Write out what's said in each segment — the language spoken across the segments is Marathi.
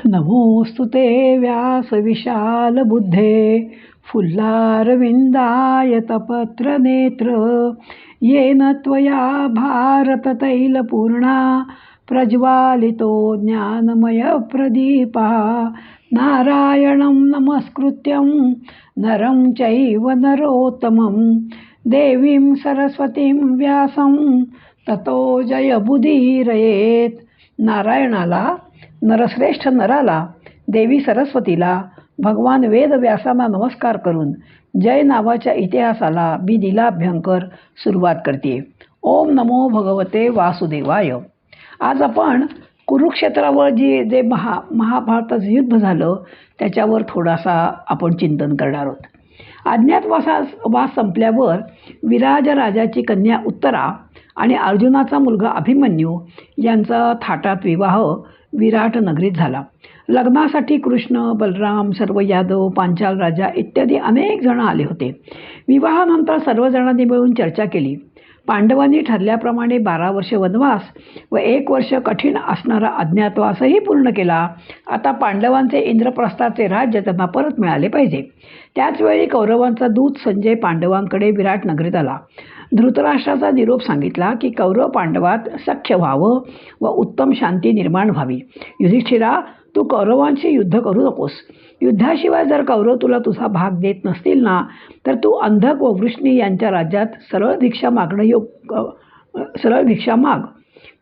नमोऽस्तु ते व्यासविशालबुद्धे फुल्लारविन्दायतपत्रनेत्र येन त्वया भारततैलपूर्णा प्रज्वालितो ज्ञानमयप्रदीपः नारायणं नमस्कृत्यं नरं चैव नरोत्तमं देवीं सरस्वतीं व्यासं ततो जयमुदीरयेत्. नारायणाला, नरश्रेष्ठ नराला, देवी सरस्वतीला, भगवान वेदव्यासांना नमस्कार करून जय नावाच्या इतिहासाला मी लीलाभ्यंकर सुरुवात करते. ओम नमो भगवते वासुदेवाय. आज आपण कुरुक्षेत्रावर जे महाभारताचं युद्ध झालं त्याच्यावर थोडासा आपण चिंतन करणार आहोत. वास संपल्यावर विराज राजाची कन्या उत्तरा आणि अर्जुनाचा मुलगा अभिमन्यू यांचा थाटात विवाह विराट नगरीत झाला. लग्नासाठी कृष्ण, बलराम, सर्व यादव, पांचाल राजा इत्यादी अनेक जण आले होते. विवाहानंतर सर्वजणांनी मिळून चर्चा केली. पांडवांनी ठरल्याप्रमाणे 12 वर्ष वनवास व 1 वर्ष कठीण असणारा अज्ञातवासही पूर्ण केला. आता पांडवांचे इंद्रप्रस्थाचे राज्य त्यांना परत मिळाले पाहिजे. त्याचवेळी कौरवांचा दूत संजय पांडवांकडे विराट नगरीत आला. धृतराष्ट्राचा निरोप सांगितला की कौरव पांडवात सख्य व्हावं व उत्तम शांती निर्माण व्हावी. युधिष्ठिरा, तू कौरवांशी युद्ध करू नकोस. युद्धाशिवाय जर कौरव तुला तुझा भाग देत नसतील ना, तर तू अंधक व वृष्णी यांच्या राज्यात सरळ भिक्षा माग.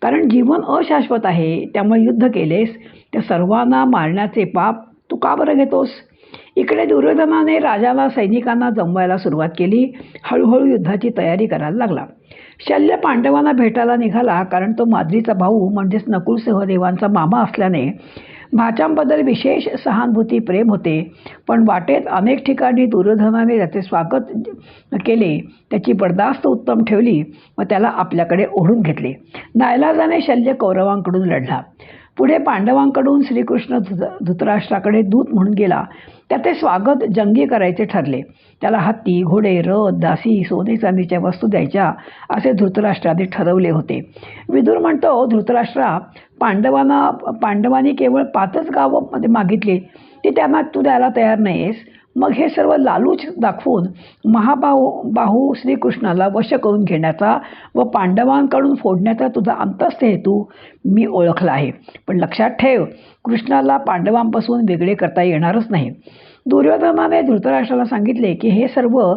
कारण जीवन अशाश्वत आहे. त्यामुळे युद्ध केलेस त्या सर्वांना मारण्याचे पाप तू का बरं घेतोस? इकडे दुर्योधनाने राजाला सैनिकांना जमवायला सुरुवात केली. हळूहळू युद्धाची तयारी करायला लागला. शल्य पांडवांना भेटायला निघाला, कारण तो माद्रीचा भाऊ म्हणजेच नकुल सहदेवांचा मामा असल्याने भाच्यांबद्दल विशेष सहानुभूती प्रेम होते. पण वाटेत अनेक ठिकाणी दुर्योधनाने त्याचे स्वागत केले, त्याची बर्दास्त उत्तम ठेवली व त्याला आपल्याकडे ओढून घेतले. नाईलाजाने शल्य कौरवांकडून लढला. पुढे पांडवांकडून श्रीकृष्ण धृतराष्ट्राकडे दूत म्हणून गेला. त्याचे स्वागत जंगी करायचे ठरले. त्याला हत्ती, घोडे, रथ, दासी, सोने चांदीच्या वस्तू द्यायच्या असे धृतराष्ट्राने ठरवले होते. विदुर म्हणतो, धृतराष्ट्रा, पांडवांनी केवळ 5च गावं मागितली, ते त्यांना तू द्यायला तयार नाहीस. मग हे सर्व लालूच दाखवून महाबाहू श्रीकृष्णाला वश करून घेण्याचा व पांडवांकडून फोडण्याचा तुझा अंतस्थ हेतू मी ओळखला आहे. पण लक्षात ठेव, कृष्णाला पांडवांपासून वेगळे करता येणारच नाही. दुर्योधनाने धृतराष्ट्राला सांगितले की हे सर्व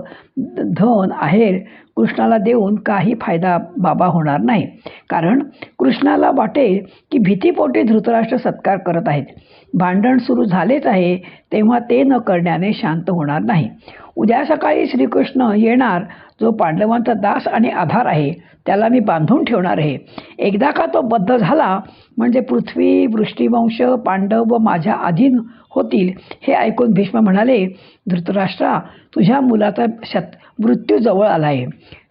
धन आहेर कृष्णाला देऊन काही फायदा बाबा होणार नाही. कारण कृष्णाला वाटेल की भीतीपोटी धृतराष्ट्र सत्कार करत आहेत. भांडण सुरू झालेच आहे, तेव्हा ते न करण्याने शांत होणार नाही. उद्या सकाळी श्रीकृष्ण येणार, जो पांडवांचा दास आणि आधार आहे, त्याला मी बांधून ठेवणार आहे. एकदा का तो बद्ध झाला म्हणजे पृथ्वी, वृष्टिवंश, पांडव व माझ्या अधीन होतील. हे ऐकून भीष्म म्हणाले, धृतराष्ट्रा, तुझ्या मुलाचा मृत्यू जवळ आला आहे.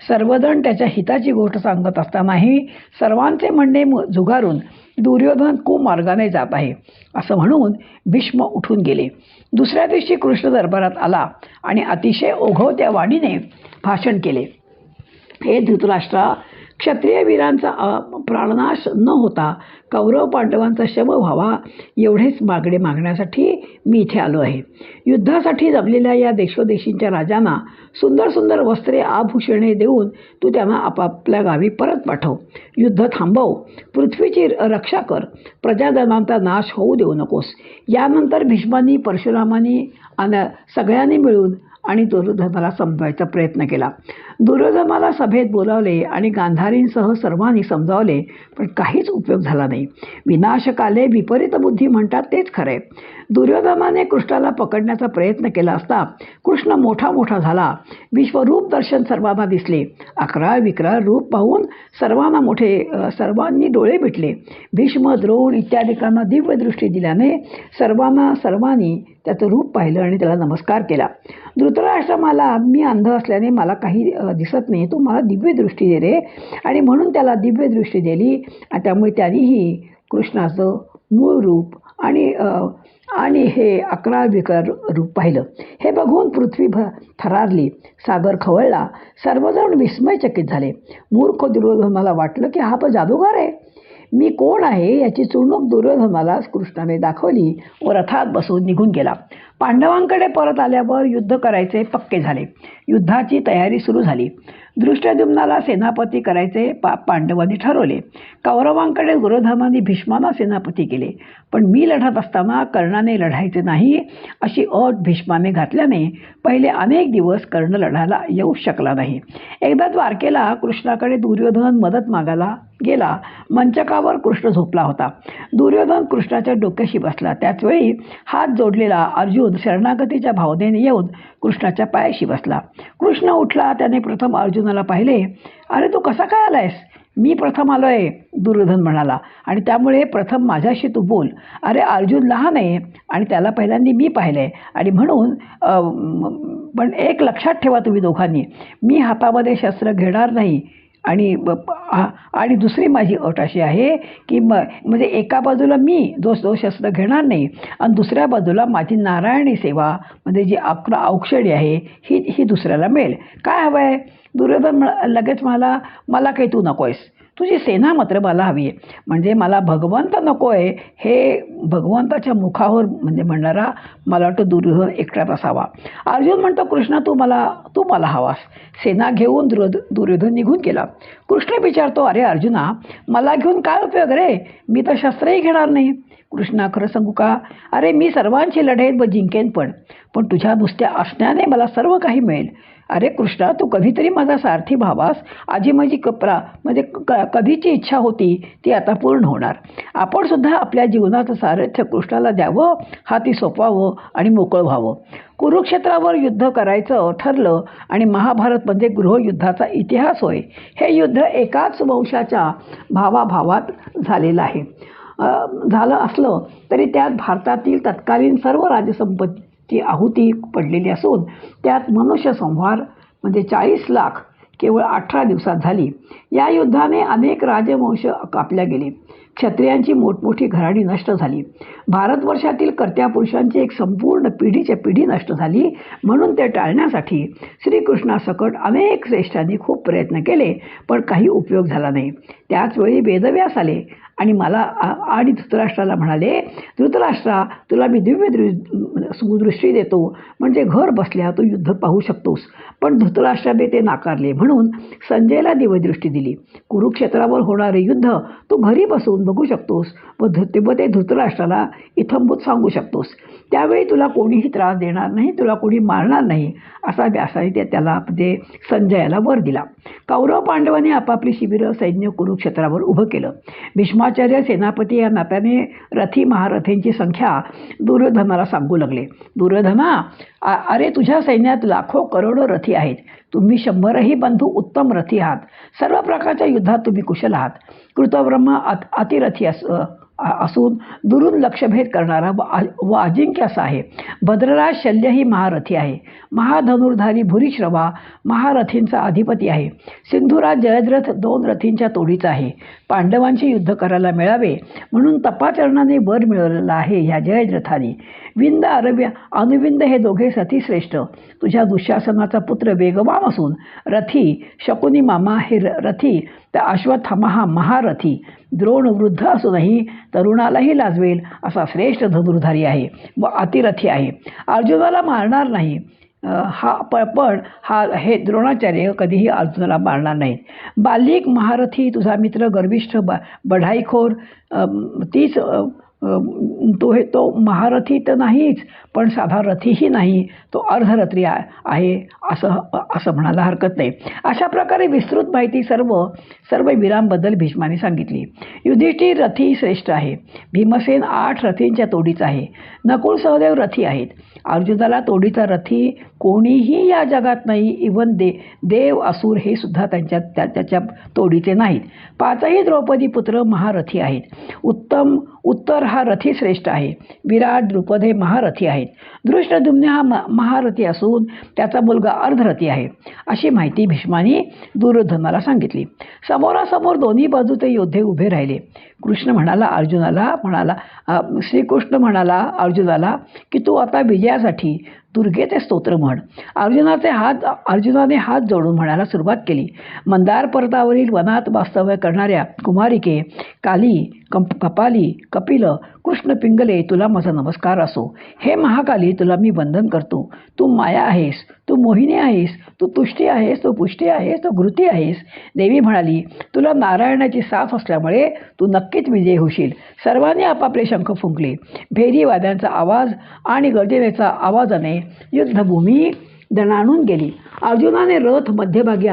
सर्वजण त्याच्या हिताची गोष्ट सांगत असतानाही सर्वांचे म्हणणे झुगारून दुर्योधन कुमार्गाने जात आहे, असं म्हणून भीष्म उठून गेले. दुसऱ्या दिवशी कृष्ण दरबारात आला आणि अतिशय ओघवत्या वाणीने भाषण केले. हे धृतराष्ट्रा, क्षत्रिय वीरांचा प्राणनाश न होता कौरव पांडवांचा शम व्हावा एवढेच मागणे मागण्यासाठी मी इथे आलो आहे. युद्धासाठी जमलेल्या या देशोदेशींच्या राजांना सुंदर सुंदर वस्त्रे, आभूषणे देऊन तू त्यांना आपापल्या गावी परत पाठव. युद्ध थांबव, पृथ्वीची रक्षा कर, प्रजाजनांचा नाश होऊ देऊ नकोस. यानंतर भीष्मांनी, परशुरामांनी सगळ्यांनी मिळून आणि दुर्योधनाला समजावायचा प्रयत्न केला. दुर्योधनाला सभेत बोलावले आणि गांधारींसह सर्वांनी समजावले, पण काहीच उपयोग झाला नाही. विनाशकाले विपरीत बुद्धी म्हणतात तेच खरे. दुर्योधनाने कृष्णाला पकडण्याचा प्रयत्न केला असता कृष्ण मोठा झाला. विश्वरूप दर्शन सर्वांना दिसले. 11 रूप पाहून सर्वांनी डोळे मिटले. भीष्म, द्रोण इत्यादिकांना दिव्य दृष्टी दिल्याने सर्वांनी त्याचं रूप पाहिलं आणि त्याला नमस्कार केला. धृतराष्ट्र, मी अंध असल्याने मला काही दिसत नाही, तू मला दिव्य दृष्टी दे रे. आणि म्हणून त्याला दिव्य दृष्टी दिली आणि त्यामुळे त्यांनीही कृष्णाचं मूळ रूप आणि हे 11 रूप पाहिलं. हे बघून पृथ्वी थरारली, सागर खवळला, सर्वजण विस्मयचकित झाले. मूर्ख दुर्योधनाला वाटलं की हा तर जादूगार आहे. मी कोण आहे याची चुणूक दुर्योधनाला कृष्णाने दाखवली व रथात बसून निघून गेला. पांडवांकडे परत आल्यावर युद्ध करायचे पक्के झाले. युद्धाची तयारी सुरू झाली. दृष्टद्युम्नाला सेनापती करायचे पांडवांनी ठरवले. कौरवांकडे दुर्योधनाने भीष्माला सेनापती केले. पण मी लढत असताना कर्णाने लढायचे नाही अशी अट भीष्माने घातल्याने पहिले अनेक दिवस कर्ण लढायला येऊ शकला नाही. एकदा द्वारकेला कृष्णाकडे दुर्योधन मदत मागायला गेला. मंचकावर कृष्ण झोपला होता. दुर्योधन कृष्णाच्या डोक्याशी बसला. त्याचवेळी हात जोडलेला अर्जुन शरणागतीच्या भावनेने येऊन कृष्णाच्या पायाशी बसला. कृष्ण उठला. त्याने प्रथम अर्जुनाला पाहिले. अरे तू कसा काय आलायस? मी प्रथम आलोय, दुर्योधन म्हणाला, आणि त्यामुळे प्रथम माझ्याशी तू बोल. अरे अर्जुन लहान आहे आणि त्याला पहिल्यांदा मी पाहिलंय आणि म्हणून पण एक लक्षात ठेवा तुम्ही दोघांनी, मी हातामध्ये शस्त्र घेणार नाही. आणि दुसरी माझी अट अशी आहे की म्हणजे एका बाजूला मी जो शस्त्र घेणार नाही आणि दुसऱ्या बाजूला माझी नारायणी सेवा म्हणजे जी औक्षणी आहे ही दुसऱ्याला मिळेल. काय हवं आहे? दुर्योधन लगेच मला काही तू नको आहेस, तुझी सेना मात्र मला हवी आहे. म्हणजे मला भगवंत नको आहे हे भगवंताच्या मुखावर म्हणजे म्हणणारा मला वाटतं दुर्योधन एकटाच असावा. अर्जुन म्हणतो, कृष्णा तू मला हवास. सेना घेऊन दुर्योधन निघून गेला. कृष्ण विचारतो, अरे अर्जुना, मला घेऊन काय उपयोग रे? मी तर शस्त्रही घेणार नाही. कृष्णा, खरं सांगू का? अरे मी सर्वांची लढेन व जिंकेन पण तुझ्या नुसत्या असण्याने मला सर्व काही मिळेल. अरे कृष्णा, तू कधीतरी माझा सारथी व्हावास. आजी माझी म्हणजे कधीची इच्छा होती ती आता पूर्ण होणार. आपण सुद्धा आपल्या जीवनाचं सारथ्य कृष्णाला द्यावं, हाती सोपवावं आणि मोकळं व्हावं. कुरुक्षेत्रावर युद्ध करायचं ठरलं आणि महाभारत म्हणजे गृहयुद्धाचा इतिहास होय. हे युद्ध एकाच वंशाच्या भावाभावात झालेलं आहे. झालं असलं तरी त्यात भारतातील तत्कालीन सर्व राजसंपत्तीची आहुती पडलेली असून त्यात मनुष्य संहार म्हणजे 40 लाख केवळ 18 दिवसात झाली. या युद्धाने अनेक राजवंश कापल्या गेले. क्षत्रियांची मोठमोठी घराणी नष्ट झाली. भारतवर्षातील कर्त्या पुरुषांची एक संपूर्ण पिढीच्या पिढी नष्ट झाली. म्हणून ते टाळण्यासाठी श्रीकृष्णासकट अनेक श्रेष्ठांनी खूप प्रयत्न केले पण काही उपयोग झाला नाही. त्याचवेळी वेदव्यास आले आणि धृतराष्ट्राला म्हणाले, धृतराष्ट्रा, तुला मी दिव्य दृष्टी देतो म्हणजे घर बसल्या तू युद्ध पाहू शकतोस. पण धृतराष्ट्राने ते नाकारले. म्हणून संजयला दिव्यदृष्टी दिली. कुरुक्षेत्रावर होणारे युद्ध तू घरी बसून बघू शकतोस व ते धृतराष्ट्राला इथंभूत सांगू शकतोस. त्यावेळी तुला कोणीही त्रास देणार नाही, तुला कोणी मारणार नाही असा व्यासाने त्याला म्हणजे संजयाला वर दिला. कौरव पांडवांनी आपापली शिबिरं सैन्य कुरुक्षेत्रावर उभं केलं. भीष्माचार्य सेनापती या नात्याने रथी महारथींची संख्या दुर्योधनाला सांगू लागले. दुर्योधना, अरे तुझ्या सैन्यात लाखो करोडो रथी आहेत. तुम्ही 100ही बंधू उत्तम रथी आहात. सर्व प्रकारच्या युद्धात तुम्ही कुशल आहात. कृतब्रह्म अतिरथी असून दुरून लक्षभेद करणारा व अजिंक्य असा आहे. भद्रराज शल्यही महारथी आहे. महाधनुर्धारी भूरिश्रवा महारथींचा अधिपती आहे. सिंधुराज जयद्रथ 2 रथींच्या तोडीचा आहे. पांडवांशी युद्ध करायला मिळावे म्हणून तपाचरणाने वर मिळवलेला आहे ह्या जयद्रथाने. विंद अनुविंद हे दोघे सतीश्रेष्ठ. तुझ्या दुःशासनाचा पुत्र वेगवान असून रथी. शकुनी मामा हे रथी. त्या अश्वत्थामा हा महारथी. द्रोण वृद्ध असूनही तरुणालाही लाजवेल असा श्रेष्ठ धनुर्धारी आहे व अतिरथी आहे. अर्जुनाला मारणार नाही पण हे द्रोणाचार्य कधीही अर्जुनाला मारणार नाहीत. बालिक महारथी तुझा मित्र गर्विष्ठ बढाईखोर तीच तो महारथी तर नाहीच पण साधा रथीही नाही, तो अर्धरथी आहे असं म्हणायला हरकत नाही. अशा प्रकारे विस्तृत माहिती सर्व वीरांबद्दल भीष्माने सांगितली. युधिष्ठिर रथी श्रेष्ठ आहे. भीमसेन 8 रथींच्या तोडीचा आहे. नकुल सहदेव रथी आहेत. अर्जुनाला तोडीचा रथी कोणीही या जगात नाही. इवन देव असुर हे सुद्धा त्याच्या तोडीचे नाहीत. 5ही द्रौपदी पुत्र महारथी आहेत. उत्तर हा रथी श्रेष्ठ आहे. विराट द्रुपद हे महारथी आहेत. दृष्टद्युम्न हा महारथी असून त्याचा मुलगा अर्धरथी आहे. अशी माहिती भीष्माने दुर्योधनाला सांगितली. समोरासमोर दोन्ही बाजूचे योद्धे उभे राहिले. श्रीकृष्ण म्हणाला अर्जुनाला की तू आता विजयासाठी दुर्गेचे स्तोत्र म्हण. अर्जुनाने हात जोडून म्हणायला सुरुवात केली. मंदार पर्वतावरील वनात वास्तव्य करणाऱ्या कुमारिके, काली, कपाली, कपिल, कृष्ण पिंगले, तुला माझा नमस्कार असो. हे महाकाली, तुला मी वंदन करतो. तू माया आहेस, तू मोहिनी आहेस, तू तुष्टी आहेस, तू पुष्टी आहेस, तू घृती आहेस. देवी म्हणाली, तुला नारायणाची साथ असल्यामुळे तू नक्कीच विजयी होशील. सर्वांनी आपापले शंख फुंकले. भेरी वाद्यांचा आवाज आणि गर्जनेचा आवाजाने युद्धभूमी दणाणून गेली. अर्जुनाने रथ मध्यभागी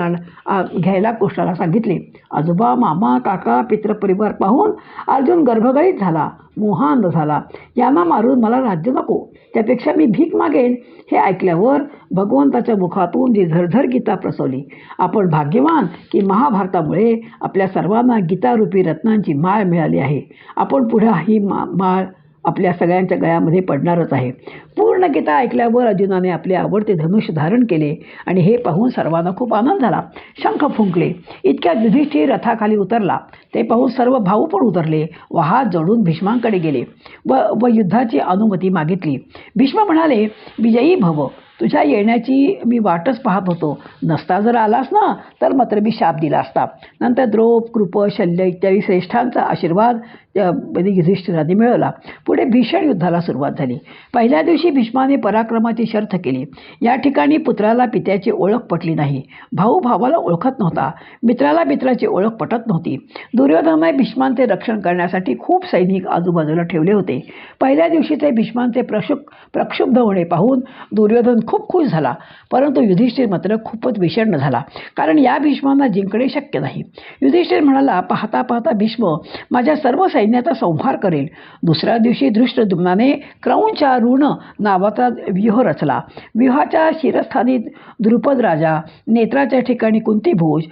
घ्यायला कृष्णाला सांगितले. आजोबा, मामा, काका, पितृपरिवार पाहून अर्जुन गर्भगळीत झाला, मोहांध झाला. यांना मारून मला राज्य नको, त्यापेक्षा मी भीक मागेन. हे ऐकल्यावर भगवंताच्या मुखातून जी झरझर गीता प्रसवली. आपण भाग्यवान की महाभारतामुळे आपल्या सर्वांना गीतारूपी रत्नांची माळ मिळाली आहे. आपण पुढे ही माळ आपल्या सगळ्यांच्या गळ्यामध्ये पडणारच आहे. पूर्ण गीता ऐकल्यावर अर्जुनाने आपले आवडते धनुष्य धारण केले आणि हे पाहून सर्वांना खूप आनंद झाला. शंख फुंकले. इतक्यात युधिष्ठिर रथाखाली उतरला. ते पाहून सर्व भाऊ पण उतरले व हात जोडून भीष्मांकडे गेले व युद्धाची अनुमती मागितली. भीष्म म्हणाले, विजयी भव, तुझ्या येण्याची मी वाटच पाहत होतो. नसता जर आलास ना तर मात्र मी शाप दिला असता. नंतर द्रौप, कृप, शल्य इत्यादी श्रेष्ठांचा आशीर्वाद युधिष्ठिराने मिळवला. पुढे भीषण युद्धाला सुरुवात झाली. पहिल्या दिवशी भीष्माने पराक्रमाची शर्थ केली. या ठिकाणी पुत्राला पित्याची ओळख पटली नाही. भाऊ भावाला ओळखत नव्हता. मित्राला मित्राची ओळख पटत नव्हती. दुर्योधनाने भीष्मांचे रक्षण करण्यासाठी खूप सैनिक आजूबाजूला ठेवले होते. पहिल्या दिवशीचे भीष्मांचे प्रक्षुब्ध होणे पाहून दुर्योधन खूप खुश झाला. परंतु युधिष्ठिर मात्र खूपच विषण्ण झाला, कारण या भीष्मांना जिंकणे शक्य नाही. युधिष्ठिर म्हणाला, पाहता पाहता भीष्म माझ्या सर्व सैन्याचा संहार करेल. दुसऱ्या दिवशी धृष्टद्युम्नाने क्रौंचा ऋण नावाचा व्यूह रचला. व्यूहाच्या शिरस्थानी द्रुपद राजा, नेत्राच्या ठिकाणी कुंतीभोज,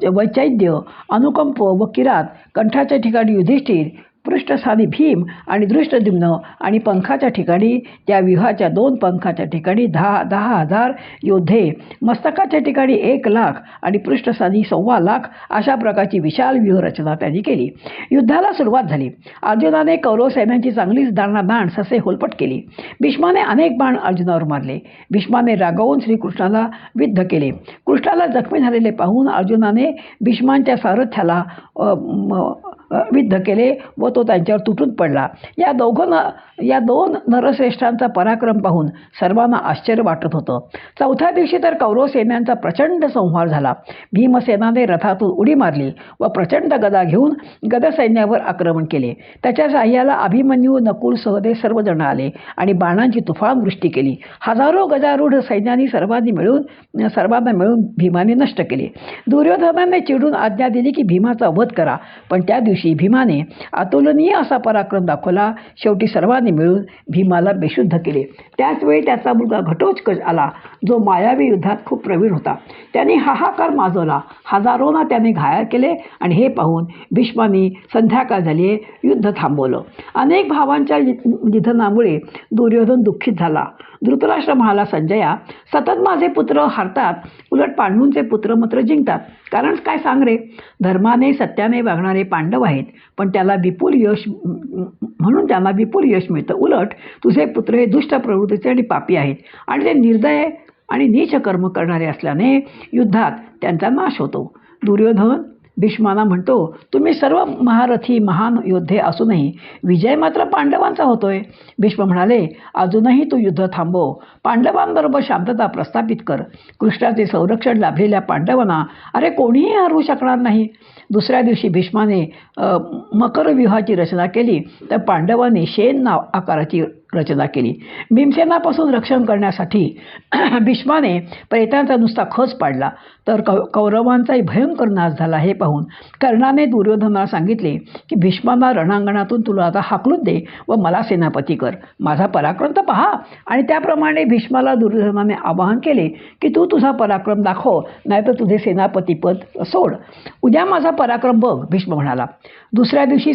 वैचैद्य, अनुकंप व किरात, कंठाच्या ठिकाणी युधिष्ठिर, पृष्ठस्थानी भीम आणि दृष्टद्युम्न आणि पंखाच्या ठिकाणी, त्या व्यूहाच्या 2 पंखाच्या ठिकाणी 10,000 योद्धे, मस्तकाच्या ठिकाणी 1,00,000 आणि पृष्ठस्थानी 1,25,000 अशा प्रकारची विशाल व्यूहरचना त्यांनी केली. युद्धाला सुरुवात झाली. अर्जुनाने कौरव सैन्याची चांगलीच दाणादाण ससे होलपट केली. भीष्माने अनेक बाण अर्जुनावर मारले. भीष्माने रागावून श्रीकृष्णाला विद्ध केले. कृष्णाला जखमी झालेले पाहून अर्जुनाने भीष्मांच्या सारथ्याला विद्ध केले व तो त्यांच्यावर तुटून पडला. या 2 नरश्रेष्ठांचा पराक्रम पाहून सर्वांना आश्चर्य वाटत होतं. चौथ्या दिवशी तर कौरव सैन्यांचा प्रचंड संहार झाला. भीमसेनाने रथातून उडी मारली व प्रचंड गदा घेऊन गदसैन्यावर आक्रमण केले. त्याच्या साह्याला अभिमन्यू, नकुल, सहदेव सर्वजण आले आणि बाणांची तुफान वृष्टी केली. हजारो गजारूढ सैन्यांनी सर्वांना मिळून भीमाने नष्ट केले. दुर्योधनाने चिडून आज्ञा दिली की भीमाचा वध करा, पण त्या दिवशी भीमाने अतुलनीय असा पराक्रम दाखवला. शेवटी सर्वांनी मिळून भीमाला बेशुद्ध केले. त्याचवेळी त्याचा मुलगा घटोत्कच आला, जो मायावी युद्धात खूप प्रवीण होता. त्याने हाहाकार माजवला. हजारोंना त्याने घायल केले आणि हे पाहून भीष्मांनी संध्याकाळ झाली युद्ध थांबवलं. अनेक भावांच्या निधनामुळे दुर्योधन दुःखित झाला. धृतराष्ट्र म्हणाला, संजया, सतत माझे पुत्र हरतात, उलट पांडूंचे पुत्र मात्र जिंकतात. कारण काय सांग रे? धर्माने सत्याने वागणारे पांडव आहेत, पण त्यांना विपुल यश मिळतं. उलट तुझे पुत्र हे दुष्ट प्रवृत्तीचे आणि पापी आहेत आणि ते निर्दय आणि नीच कर्म करणारे असल्याने युद्धात त्यांचा नाश होतो. दुर्योधन भीष्मांना म्हणतो, तुम्ही सर्व महारथी महान योद्धे असूनही विजय मात्र पांडवांचा होतोय. भीष्म म्हणाले, अजूनही तू युद्ध थांबव. पांडवांबरोबर शांतता प्रस्थापित कर. कृष्णाचे संरक्षण लाभलेल्या पांडवांना अरे कोणीही हरवू शकणार नाही. दुसऱ्या दिवशी भीष्माने मकर व्यूहाची रचना केली तर पांडवांनी शेन आकाराची रचना केली. भीमसेनापासून रक्षण करण्यासाठी भीष्माने प्रेतांचा नुसता खच पाडला तर कौरवांचाही भयंकर नाश झाला. हे पाहून कर्णाने दुर्योधनाला सांगितले की भीष्मांना रणांगणातून तुला आता हाकलून दे व मला सेनापती कर. माझा पराक्रम तर पहा. आणि त्याप्रमाणे भीष्माला दुर्योधनाने आवाहन केले की तू तुझा पराक्रम दाखव, नाहीतर तुझे सेनापतीपद सोड. उद्या माझा पराक्रम बघ, भीष्म म्हणाला. दुसऱ्या दिवशी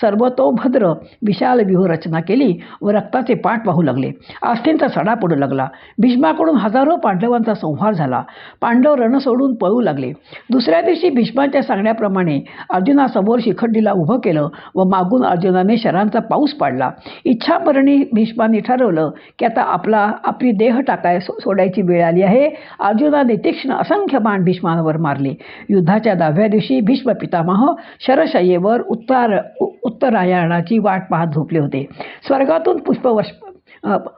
सर्वतोभद्र विशाल व्यूहरचना केली व रक्ताचे पाठ वाहू लागले. आस्थींचा सडा पडू लागला. भीष्माकडून हजारो पांडवांचा संहार झाला. पांडव रण सोडून पळू लागले. दुसऱ्या दिवशी भीष्माच्या सांगण्याप्रमाणे अर्जुनासमोर शिखंडीला उभं केलं व मागून अर्जुनाने शरांचा पाऊस पाडला. इच्छामरणी भीष्माने ठरवलं की आता आपली देह सोडायची वेळ आली आहे. अर्जुनाने तीक्ष्ण असंख्य बाण भीष्मावर मारले. युद्धाच्या 10व्या दिवशी भीष्म पितामह शरशय्येवर उत्तरायणाची वाट पाहत झोपले होते. स्वर्गातून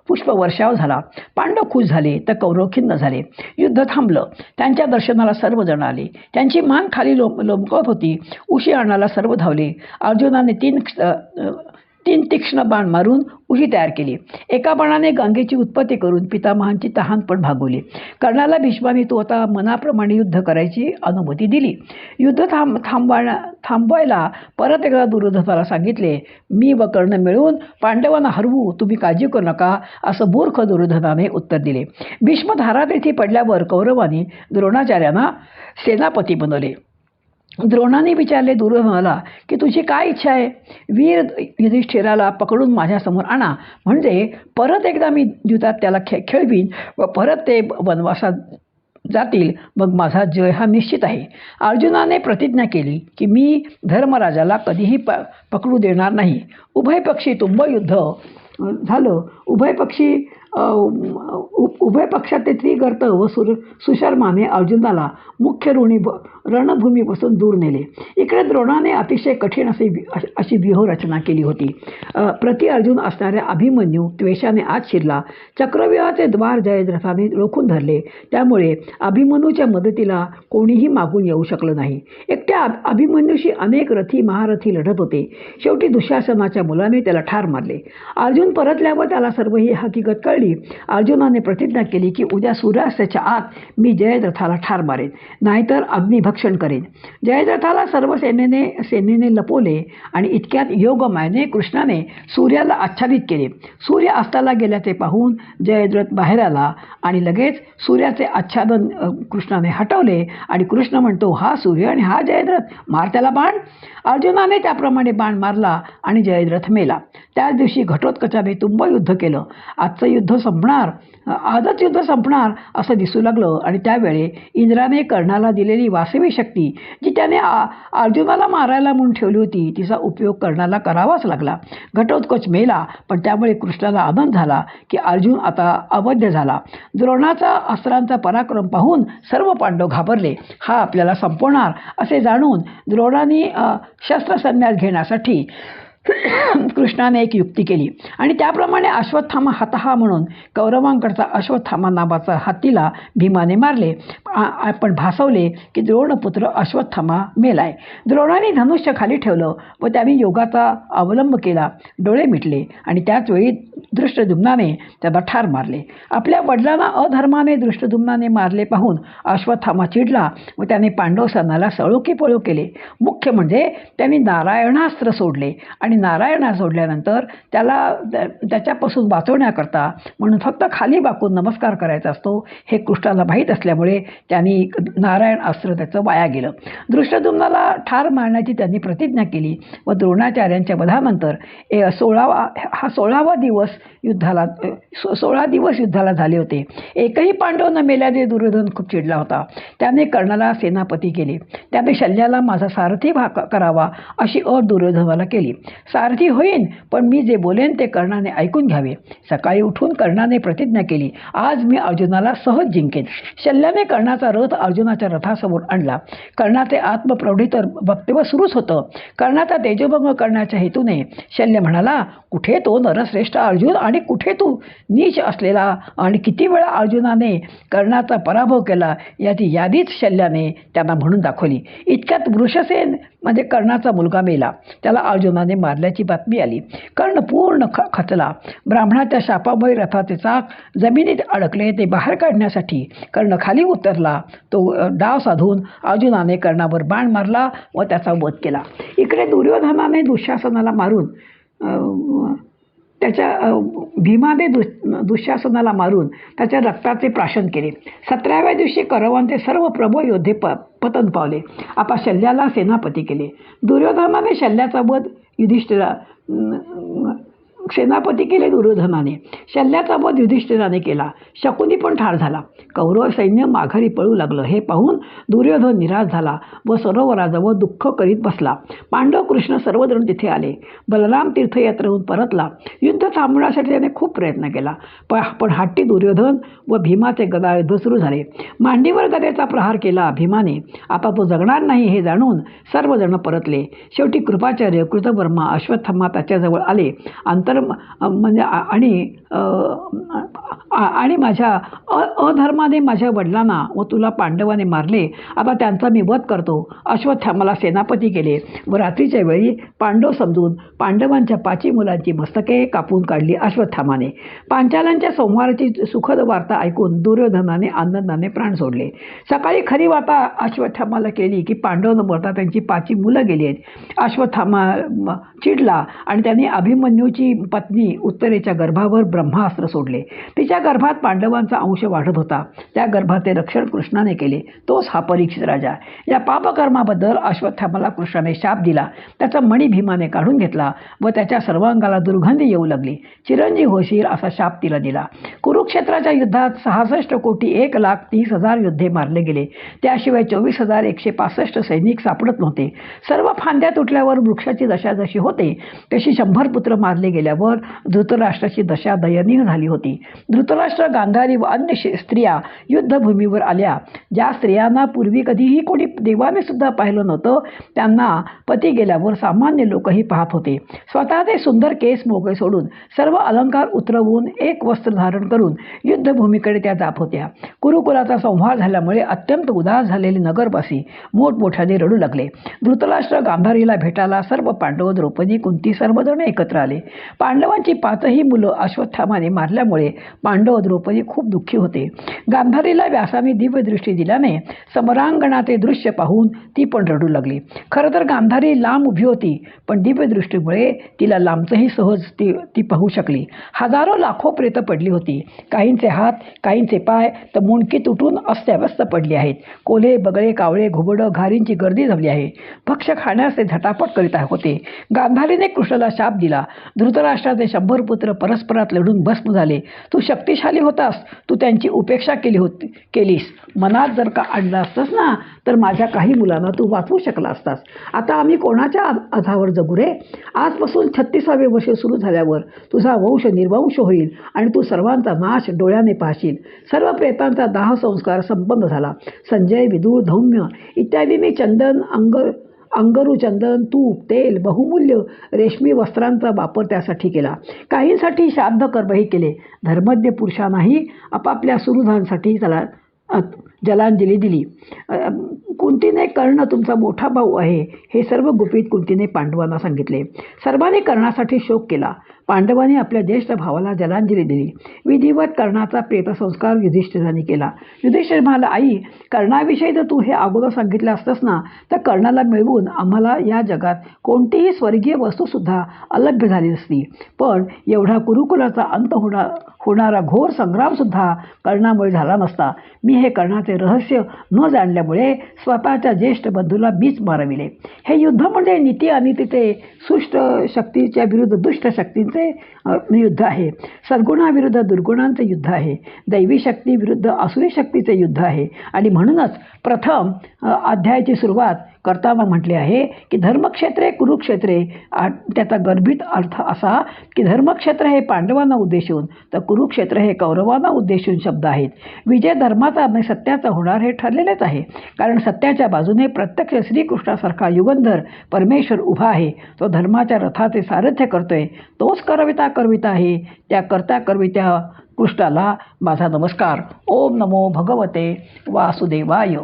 पुष्पवर्षाव झाला. पांडव खुश झाले तर कौरव खिन्न झाले. युद्ध थांबलं. त्यांच्या दर्शनाला सर्वजण आले. त्यांची मान खाली लोंबकळत होती. उशी आणायला सर्व धावले. अर्जुनाने तीन तीक्ष्ण बाण मारून उशी तयार केली. एका बाणाने गंगेची उत्पत्ती करून पितामहांची तहान पण भागवली. कर्णाला भीष्माने तो आता मनाप्रमाणे युद्ध करायची अनुमती दिली. युद्ध थांबवायला परत एकदा दुर्योधनाला सांगितले. मी व कर्ण मिळून पांडवांना हरवू, तुम्ही काळजी करू नका, असं मूर्ख दुर्योधनाने उत्तर दिले. भीष्म धारातीर्थी पडल्यावर कौरवांनी द्रोणाचार्यांना सेनापती बनवले. द्रोणाने विचारले दुर्योधनाला की तुझी काय इच्छा आहे? वीर युधिष्ठिराला पकडून माझ्यासमोर आणा, म्हणजे परत एकदा मी युद्धात त्याला खेळवीन व परत ते वनवासात जातील. मग माझा जय हा निश्चित आहे. अर्जुनाने प्रतिज्ञा केली की मी धर्मराजाला कधीही पकडू देणार नाही. उभयपक्षी तुंबयुद्ध झालं. उभय पक्षात त्रिगर्त व सुशर्माने अर्जुनाला मुख्य रणभूमीपासून दूर नेले. इकडे द्रोणाने अतिशय कठीण अशी व्यूहरचना केली होती. प्रति अर्जुन असणाऱ्या अभिमन्यू त्वेषाने आत शिरला. चक्रव्यूहाचे द्वार जयद्रथाने रोखून धरले. त्यामुळे अभिमन्यूच्या मदतीला कोणीही मागून येऊ शकलं नाही. एकट्या अभिमन्यूशी अनेक रथी महारथी लढत होते. शेवटी दुःशासनाच्या मुलाने त्याला ठार मारले. अर्जुन परतल्यावर त्याला सर्व ही हकीकत कळली. अर्जुनाने प्रतिज्ञा केली की उद्या सूर्यास्ताच्या आत मी जयद्रथाला ठार मारेन, नाहीतर अग्निभक्षण करेन. जयद्रथाला सर्व सेनेने लपवले आणि इतक्यात योगमायेने कृष्णाने सूर्याला आच्छादित केले. सूर्य अस्ताला गेल्याचे पाहून जयद्रथ बाहेर आला आणि लगेच सूर्याचे आच्छादन कृष्णाने हटवले आणि कृष्ण म्हणतो, हा सूर्य आणि हा जयद्रथ, मार त्याला बाण. अर्जुनाने त्याप्रमाणे बाण मारला आणि जयद्रथ मेला. त्याच दिवशी घटोत्कचाने तुंबयुद्ध केलं. आजच युद्ध संपणार असं दिसू लागलं आणि त्यावेळी इंद्राने कर्णाला दिलेली वासवी शक्ती जी त्याने अर्जुनाला मारायला म्हणून ठेवली होती तिचा उपयोग कर्णाला करावाच लागला. घटोत्कच मेला, पण त्यामुळे कृष्णाला आनंद झाला की अर्जुन आता अवध्य झाला. द्रोणाचा अस्त्रांचा पराक्रम पाहून सर्व पांडव घाबरले. हा आपल्याला संपवणार असे जाणून द्रोणाने शस्त्रसन्यास घेण्यासाठी कृष्णाने एक युक्ती केली आणि त्याप्रमाणे अश्वत्थामा हतहा म्हणून कौरवांकडचा अश्वत्थामा नावाचा हत्तीला भीमाने मारले. पण भासवले की द्रोणपुत्र अश्वत्थामा मेलाय. द्रोणाने धनुष्य खाली ठेवलं व त्यांनी योगाचा अवलंब केला. डोळे मिटले आणि त्याचवेळी दृष्टद्युम्नाने त्याला ठार मारले. आपल्या वडिलांना अधर्माने दृष्टद्युम्नाने मारले पाहून अश्वत्थामा चिडला व त्याने पांडव सैन्याला सळो की पळो केले. मुख्य म्हणजे त्यांनी नारायणास्त्र सोडले आणि नारायणा सोडल्यानंतर त्याच्यापासून वाचवण्याकरता म्हणून फक्त खाली वाकून नमस्कार करायचा असतो हे कृष्णाला माहीत असल्यामुळे त्यांनी नारायण अस्त्र त्याचं वाया गेलं. दृष्टद्युम्नाला ठार मारण्याची त्यांनी प्रतिज्ञा केली व द्रोणाचार्यांच्या वधानंतर 16 दिवस युद्धाला झाले होते. एकही पांडव न मेल्याने दुर्योधन खूप चिडला होता. त्याने कर्णाला सेनापती केले. त्याने शल्याला माझा सारथी करावा अशी अट दुर्योधनाला केली. सारथी होईन, पण मी जे बोलेन ते कर्णाने ऐकून घ्यावे. सकाळी उठून कर्णाने प्रतिज्ञा केली, आज मी अर्जुनाला सहज जिंकेन. शल्याने कर्णाचा रथ अर्जुनाच्या रथासमोर आणला. कर्णाचे आत्मप्रौढीतर वक्तव्य सुरूच होतं. कर्णाचा तेजोभंग करण्याच्या हेतूने शल्य म्हणाला, कुठे तो नरश्रेष्ठ अर्जुन आणि कुठे तू नीच असलेला, आणि किती वेळा अर्जुनाने कर्णाचा पराभव केला याची यादीच शल्याने त्यांना म्हणून दाखवली. इतक्यात वृषसेन म्हणजे कर्णाचा मुलगा मेला. त्याला अर्जुनाने मारल्याची बातमी आली. कर्ण पूर्ण खचला. ब्राह्मणाच्या शापामुळे रथाचे चाक जमिनीत अडकले. ते बाहेर काढण्यासाठी कर्ण खाली उतरला. तो डाव साधून अर्जुनाने कर्णावर बाण मारला व त्याचा वध केला. इकडे दुर्योधनाने दुःशासनाला मारून भीमाने दुःशासनाला मारून त्याच्या रक्ताचे प्राशन केले. 17व्या दिवशी कौरवांचे सर्व प्रबळ योद्धे पतन पावले. आपा शल्याला सेनापती केले. दुर्योधनाने शल्याचा वध सेनापती केले दुर्योधनाने. शल्याचा वध युधिष्ठिराने केला. शकुनी पण ठार झाला. कौरव सैन्य माघारी पळू लागलं. हे पाहून दुर्योधन निराश झाला व सरोवराजवळ दुःख करीत बसला. पांडव कृष्ण सर्वजण तिथे आले. बलराम तीर्थयात्रेहून परतला. युद्ध थांबवण्यासाठी त्याने खूप प्रयत्न केला, पण हट्टी दुर्योधन व भीमाचे गदा युद्ध सुरू झाले. मांडीवर गदेचा प्रहार केला भीमाने. आता तो जगणार नाही हे जाणून सर्वजण परतले. शेवटी कृपाचार्य, कृतवर्मा, अश्वत्थामा त्याच्याजवळ आले. म्हणजे आणि माझ्या अधर्माने माझ्या वडिलांना व तुला पांडवाने मारले. आता त्यांचा मी वध करतो. अश्वत्थामाला सेनापती केले व रात्रीच्या वेळी पांडव समजून पांडवांच्या 5 मुलांची मस्तके कापून काढली अश्वत्थामाने. पांचालांच्या संहाराची सुखद वार्ता ऐकून दुर्योधनाने आनंदाने प्राण सोडले. सकाळी खरी वार्ता अश्वत्थामाला केली की पांडव न मरता त्यांची 5 मुलं गेली आहेत. अश्वत्थामा चिडला आणि त्यांनी अभिमन्यूची पत्नी उत्तरेच्या गर्भावर ब्रह्मास्त्र सोडले. तिच्या गर्भात पांडवांचा अंश वाढत होता. त्या गर्भाचे रक्षण कृष्णाने केले. तोच हा परीक्षित राजा. या पापकर्माबद्दल अश्वत्थामाला कृष्णाने शाप दिला. त्याचा मणी भीमाने काढून घेतला व त्याच्या सर्वांगाला दुर्गंधी येऊ लागली. चिरंजीव होशील असा शाप तिला दिला. कुरुक्षेत्राच्या युद्धात 66,01,30,000 योद्धे मारले गेले. त्याशिवाय 24,165 सैनिक सापडत नव्हते. सर्व फांद्या तुटल्यावर वृक्षाची दशा जशी होते तशी 100 पुत्र मारले गेल्यावर धृतराष्ट्राची दशा दयनीय झाली होती. धृतराष्ट्र, गांधारी व अन्य स्त्रिया युद्धभूमीवर आल्या. ज्या स्त्रियांना पूर्वी कधीही कोणी देवाने सुद्धा पाहिलं नव्हतं त्यांना पती गेल्यावर सामान्य लोकही पाहत होते. स्वतःचे सुंदर केस मोकळे सोडून सर्व अलंकार उतरवून एक वस्त्र धारण करून युद्धभूमीकडे त्या जात होत्या. कुरुकुलाचा संहार झाल्यामुळे अत्यंत उदास झालेले नगरवासी मोठमोठ्याने रडू लागले. धृतराष्ट्र, गांधारीला भेटायला सर्व पांडव, द्रौपदी, कुंती सर्वजण एकत्र आले. पांडवांची 5ही मुलं अश्वत्थामाने मारल्यामुळे पांडव, द्रौपदी खूप दुःखी होते. गांधारीला व्यासाने दिव्यदृष्टी दिल्याने समरांगणाचे दृश्य पाहून ती पण रडू लागली. खरं तर गांधारी लांब उभी होती, पण दिव्यदृष्टीमुळे तिला लांबचंही सहज ती पाहू शकली. हजारो लाखो प्रेतं पडली होती. काहींचे हात, काहींचे पाय तर मुंडकी तुटून अस्ताव्यस्त पडली आहेत. कोल्हे, बगळे, कावळे, घुबडं, घारींची गर्दी जमली आहे. भक्ष खाण्यास ते झटापट करीत होते. गांधारीने कृष्णाला शाप दिला. धृतराष्ट्राचे 100 पुत्र परस्परात लढून भस्म झाले. तू शक्तिशाली होतास, तू त्यांची उपेक्षा केलीस. मनात जर का आणलं असतंस ना तर माझ्या काही मुलांना तू वाचवू शकला असतास. आता आम्ही कोणाच्या आधावर जगू रे? आजपासून 36वे वर्ष सुरू झाल्यावर तुझा वंश निर्वंश होईल आणि तू सर्वांचा नाश डोळ्याने पाहशील. सर्व प्रेतांचा दाह संस्कार संपन्न झाला. संजय, विदुर, धौम्य इत्यादींनी चंदन, अंगरू, चंदन, तूप, तेल, बहुमूल्य रेशमी वस्त्रांचा वापर त्यासाठी केला. काहींसाठी श्राद्ध कर्मही केले. धर्मज्ञ पुरुषांनाही आपापल्या सुहृदांसाठी जलांजली दिली. कुंतीने कर्ण तुमचा मोठा भाऊ आहे हे सर्व गुपित कुंतीने पांडवांना सांगितले. सर्वांनी कर्णासाठी शोक केला. पांडवांनी आपल्या ज्येष्ठ भावाला जलांजली दिली. विधिवत कर्णाचा प्रेतसंस्कार युधिष्ठिराने केला. युधिष्ठिर म्हणाला, आई, कर्णाविषयी जर तू हे अगोदर सांगितलं असतंस ना तर कर्णाला मिळवून आम्हाला या जगात कोणतीही स्वर्गीय वस्तूसुद्धा अलभ्य झाली नसती. पण एवढा कुरुकुलाचा अंत होणारा घोर संग्रामसुद्धा कर्णामुळे झाला नसता. मी हे कर्णाचे रहस्य न जाणल्यामुळे स्वतःच्या ज्येष्ठ बंधूला मीच मारविले. हे युद्ध म्हणजे नीती अनितीचे, सुष्ट शक्तीच्या विरुद्ध दुष्ट शक्तींचे युद्ध आहे. सद्गुणाविरुद्ध दुर्गुणांचे युद्ध आहे. दैवी शक्ती विरुद्ध आसुरी शक्तीचे युद्ध आहे. आणि म्हणूनच प्रथम अध्यायाची सुरुवात करताना म्हटले आहे की धर्मक्षेत्रे कुरुक्षेत्रे. त्याचा गर्भित अर्थ असा की धर्मक्षेत्र हे पांडवांना उद्देशून तर कुरुक्षेत्र हे कौरवांना उद्देशून शब्द आहेत. विजय धर्माचा आणि सत्याचा होणार हे ठरलेलेच आहे. कारण सत्याच्या बाजूने प्रत्यक्ष श्रीकृष्णासारखा युगंधर परमेश्वर उभा आहे. तो धर्माच्या रथाचे सारथ्य करतोय. तोच करविता आहे. त्या करवित्या कृष्णाला माझा नमस्कार. ओम नमो भगवते वासुदेवाय.